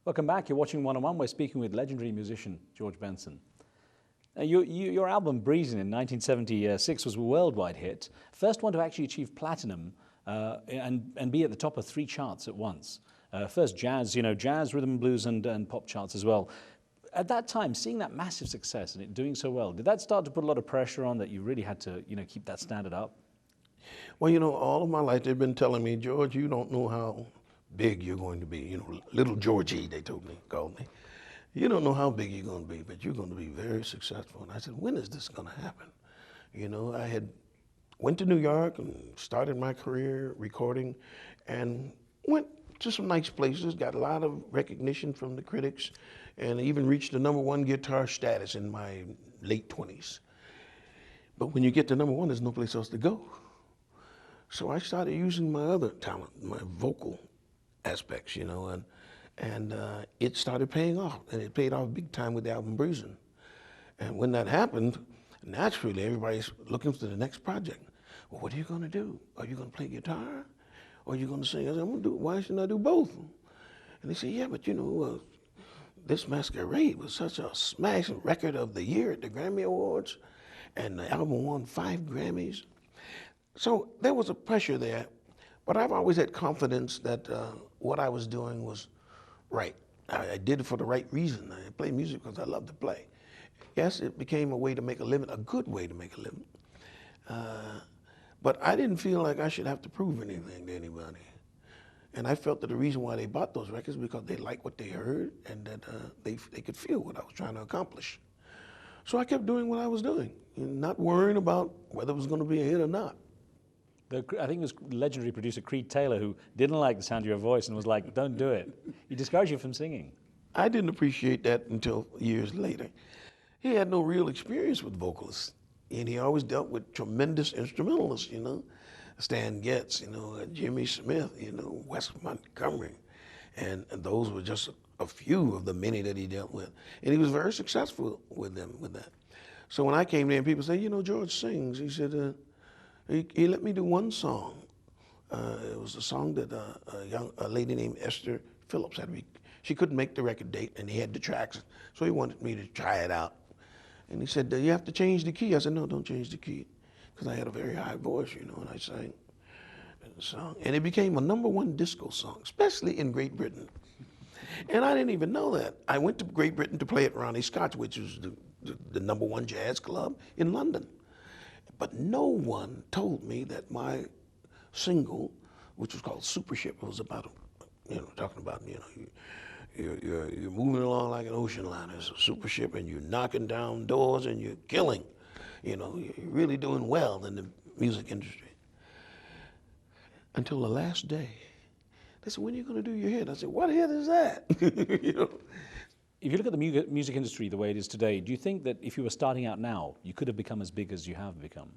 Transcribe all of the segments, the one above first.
Welcome back. You're watching One-on-One. We're speaking with legendary musician George Benson. Your album Breezin' in 1976 was a worldwide hit, first one to actually achieve platinum and be at the top of 3 charts at once. First jazz, jazz, rhythm and blues, and pop charts as well. At that time, seeing that massive success and it doing so well, did that start to put a lot of pressure on that you really had to, keep that standard up? Well, all of my life they've been telling me, George, you don't know how big you're going to be. Little Georgie, they called me. You don't know how big you're going to be, but you're going to be very successful. And I said, when is this going to happen? I had went to New York and started my career recording and went to some nice places, got a lot of recognition from the critics, and even reached the #1 guitar status in my late 20s. But when you get to #1, there's no place else to go. So I started using my other talent, my vocal aspects, and it started paying off, and it paid off big time with the album Breezin'. And when that happened, naturally everybody's looking for the next project. Well, what are you going to do? Are you going to play guitar, or are you going to sing? I said, why shouldn't I do both? And they said, yeah, but this Masquerade was such a smash record of the year at the Grammy Awards, and the album won 5 Grammys. So there was a pressure there, but I've always had confidence that what I was doing was right. I did it for the right reason. I played music because I love to play. Yes, it became a way to make a living, a good way to make a living. But I didn't feel like I should have to prove anything to anybody. And I felt that the reason why they bought those records because they liked what they heard and that they could feel what I was trying to accomplish. So I kept doing what I was doing, not worrying about whether it was going to be a hit or not. I think it was legendary producer Creed Taylor who didn't like the sound of your voice and was like, don't do it. He discouraged you from singing. I didn't appreciate that until years later. He had no real experience with vocalists, and he always dealt with tremendous instrumentalists, Stan Getz, Jimmy Smith, Wes Montgomery, and those were just a few of the many that he dealt with. And he was very successful with them, with that. So when I came there and people say, George sings, he said, he let me do one song. It was a song that a lady named Esther Phillips had. She couldn't make the record date, and he had the tracks, so he wanted me to try it out. And he said, you have to change the key. I said, no, don't change the key, because I had a very high voice, and I sang the song. And it became a #1 disco song, especially in Great Britain. And I didn't even know that. I went to Great Britain to play at Ronnie Scott's, which was the #1 jazz club in London. But no one told me that my single, which was called Super Ship, was about, talking about, you're moving along like an ocean liner. It's a super ship, and you're knocking down doors, and you're killing. You're really doing well in the music industry. Until the last day, they said, when are you going to do your hit? I said, what hit is that? If you look at the music industry the way it is today, do you think that if you were starting out now, you could have become as big as you have become?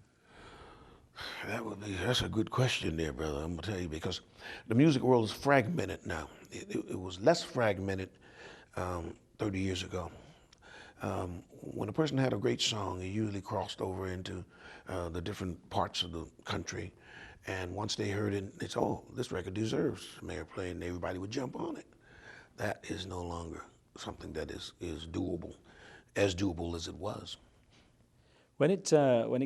That's a good question there, brother. I'm going to tell you, because the music world is fragmented now. It was less fragmented 30 years ago. When a person had a great song, it usually crossed over into the different parts of the country. And once they heard it, they said, oh, this record deserves Mayor Play, and everybody would jump on it. That is no longer something that is doable, as doable as it was. When it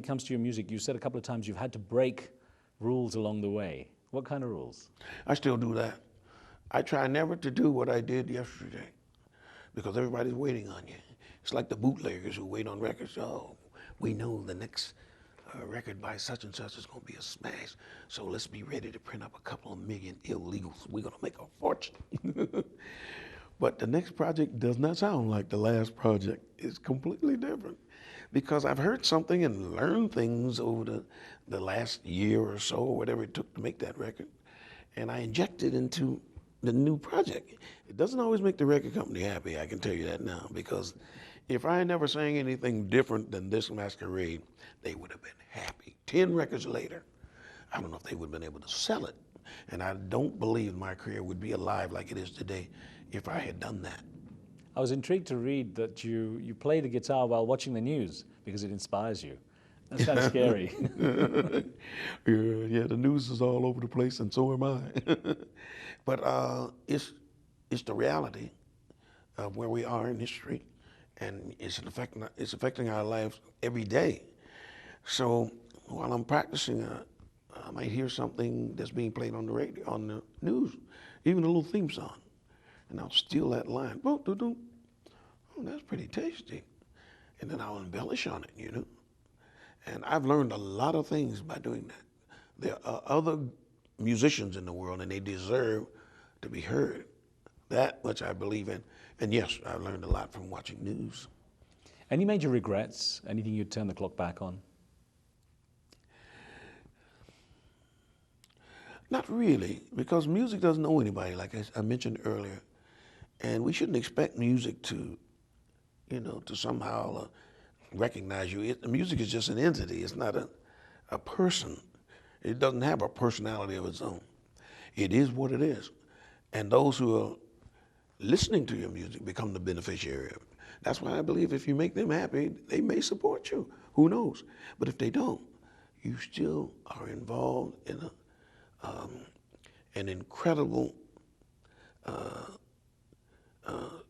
comes to your music, you said a couple of times you've had to break rules along the way. What kind of rules? I still do that. I try never to do what I did yesterday, because everybody's waiting on you. It's like the bootleggers who wait on records. Oh, we know the next record by such and such is going to be a smash, so let's be ready to print up a couple of million illegals. We're going to make a fortune. But the next project does not sound like the last project. It's completely different, because I've heard something and learned things over the last year or so, or whatever it took to make that record, and I inject it into the new project. It doesn't always make the record company happy, I can tell you that now, because if I had never sang anything different than this Masquerade, they would have been happy. 10 records later, I don't know if they would have been able to sell it. And I don't believe my career would be alive like it is today if I had done that. I was intrigued to read that you play the guitar while watching the news because it inspires you. That's kind of scary. Yeah, the news is all over the place, and so am I. But it's the reality. of where we are in history, and it's affecting our lives every day. So while I'm practicing, I might hear something that's being played on the radio, on the news, even a little theme song, and I'll steal that line. Oh, that's pretty tasty, and then I'll embellish on it. And I've learned a lot of things by doing that. There are other musicians in the world, and they deserve to be heard. That much I believe in. And yes, I've learned a lot from watching news. Any major regrets? Anything you'd turn the clock back on? Not really, because music doesn't know anybody, like I mentioned earlier. And we shouldn't expect music to, to somehow recognize you. Music is just an entity. It's not a person. It doesn't have a personality of its own. It is what it is. And those who are listening to your music become the beneficiary of it. That's why I believe if you make them happy, they may support you. Who knows? But if they don't, you still are involved in an incredible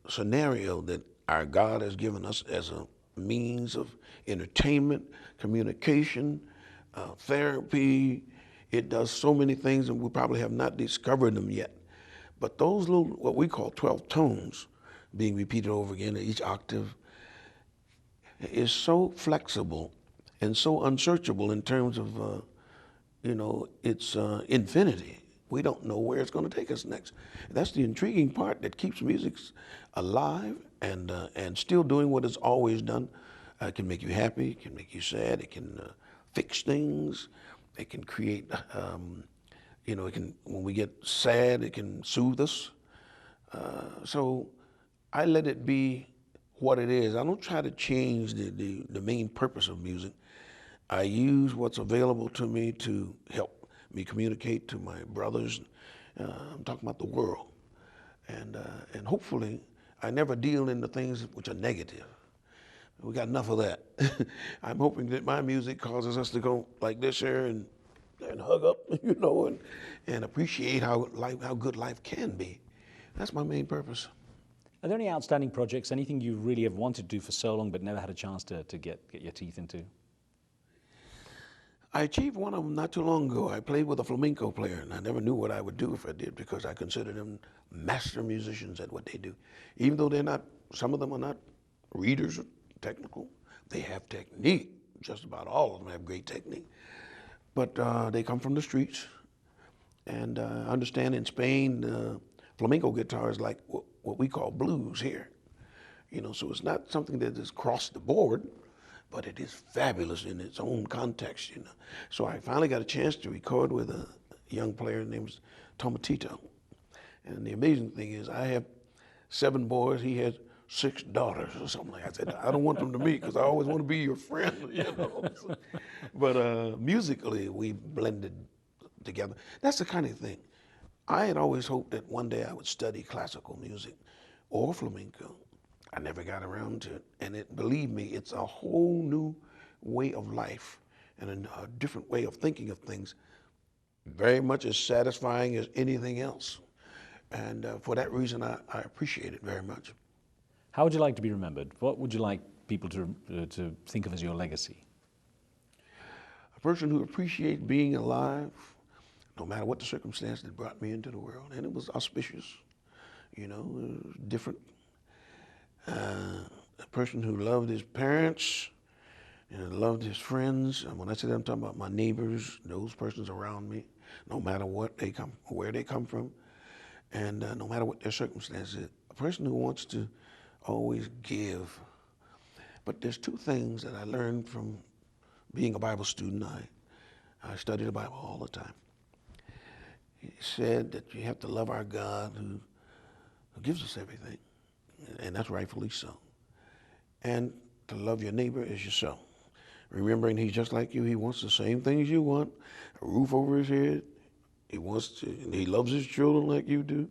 scenario that our God has given us as a means of entertainment, communication, therapy. It does so many things, and we probably have not discovered them yet. But those little, what we call 12 tones, being repeated over again at each octave, is so flexible and so unsearchable in terms of, its infinity. We don't know where it's going to take us next. That's the intriguing part that keeps music alive and still doing what it's always done. It can make you happy, it can make you sad, it can fix things, it can create, it can, when we get sad, it can soothe us. So I let it be what it is. I don't try to change the main purpose of music. I use what's available to me to help me communicate to my brothers. I'm talking about the world. And hopefully I never deal in the things which are negative. We got enough of that. I'm hoping that my music causes us to go like this here and hug up, and appreciate how good life can be. That's my main purpose. Are there any outstanding projects, anything you really have wanted to do for so long but never had a chance to get your teeth into? I achieved one of them not too long ago. I played with a flamenco player, and I never knew what I would do if I did, because I consider them master musicians at what they do. Even though some of them are not readers or technical, they have technique. Just about all of them have great technique. But they come from the streets, and I understand in Spain, flamenco guitar is like what we call blues here. So it's not something that is across the board, but it is fabulous in its own context. So I finally got a chance to record with a young player named Tomatito. And the amazing thing is I have 7 boys, he has 6 daughters or something like that. I said, I don't want them to meet because I always want to be your friend, But musically, we blended together. That's the kind of thing. I had always hoped that one day I would study classical music or flamenco. I never got around to it. And believe me, it's a whole new way of life and a different way of thinking of things, very much as satisfying as anything else. And for that reason, I appreciate it very much. How would you like to be remembered? What would you like people to think of as your legacy? A person who appreciates being alive, no matter what the circumstance that brought me into the world. And it was auspicious, it was different. A person who loved his parents and loved his friends. And when I say that, I'm talking about my neighbors, those persons around me, no matter what they come, where they come from, and no matter what their circumstances. A person who wants to always give. But there's 2 things that I learned from being a Bible student. I study the Bible all the time. He said that you have to love our God who gives us everything, and that's rightfully so. And to love your neighbor as yourself. Remembering he's just like you, he wants the same things you want, a roof over his head. He loves his children like you do.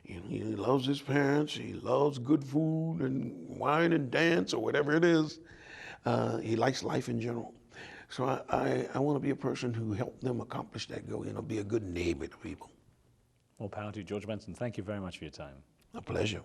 He loves his parents. He loves good food and wine and dance or whatever it is. He likes life in general. So I want to be a person who helps them accomplish that goal, be a good neighbor to people. More power to you, George Benson. Thank you very much for your time. A pleasure.